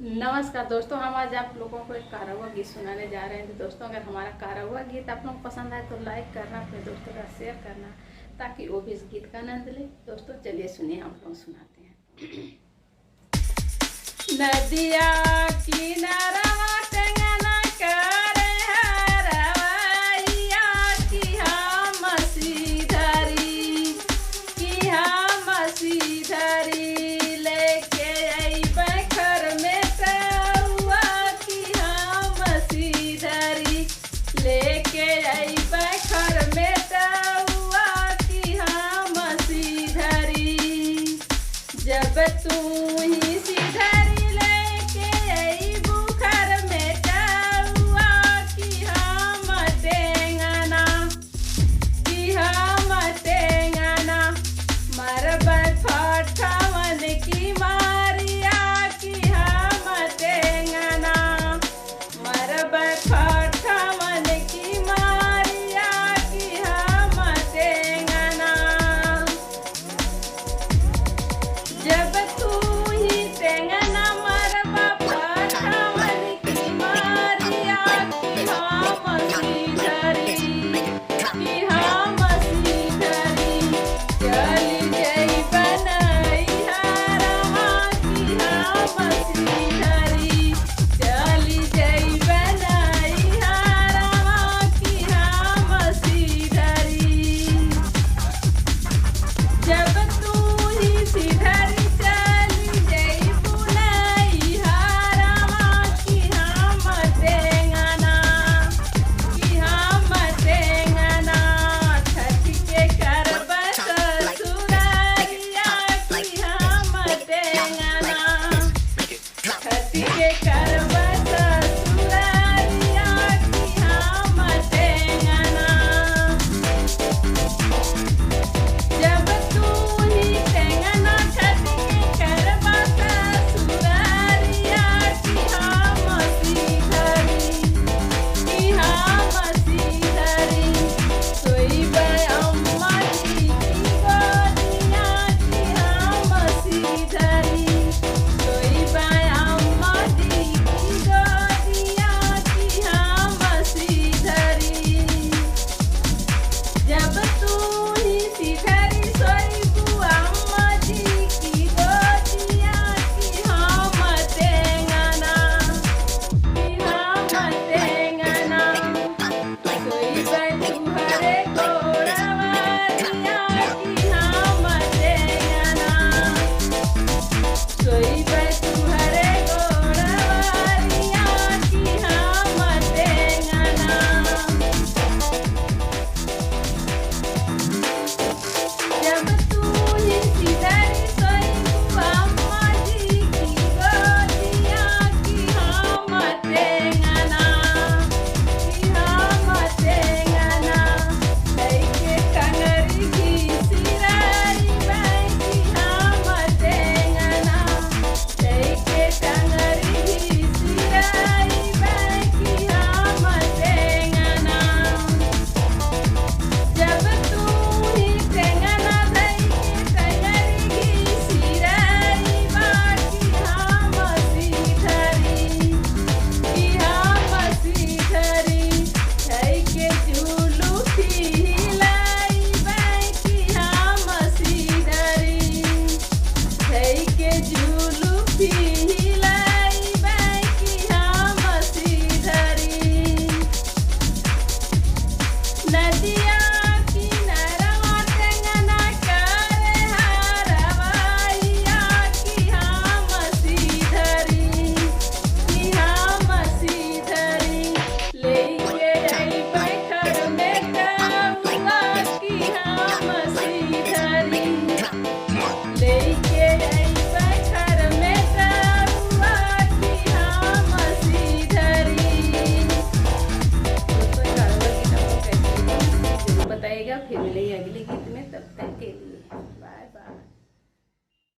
नमस्कार दोस्तों, हम आज आप लोगों को एक कारवा गीत सुनाने जा रहे हैं। तो दोस्तों, अगर हमारा कारवा गीत आप लोगों को पसंद आए तो लाइक करना, अपने दोस्तों का शेयर करना ताकि वो भी इस गीत का आनंद ले। दोस्तों चलिए सुनिए, हम लोग सुनाते हैं। नदिया किनारा टेंगना करे हरवैया की हम सीधरी की हम सीधरी लेके अइबै घर में तरुआ की हम सीधरी लेके अइबै घर में तरुआ की हम सीधरी जब तू ही सीधरी जब तू ही टेंगना मरबा पठावन की मारिया की हम सीधरी की हम सीधरी चली जइबै नैहरवा की हम सीधरी चली जइबै नैहरवा की हम सीधरी जब तू ही सीधरी que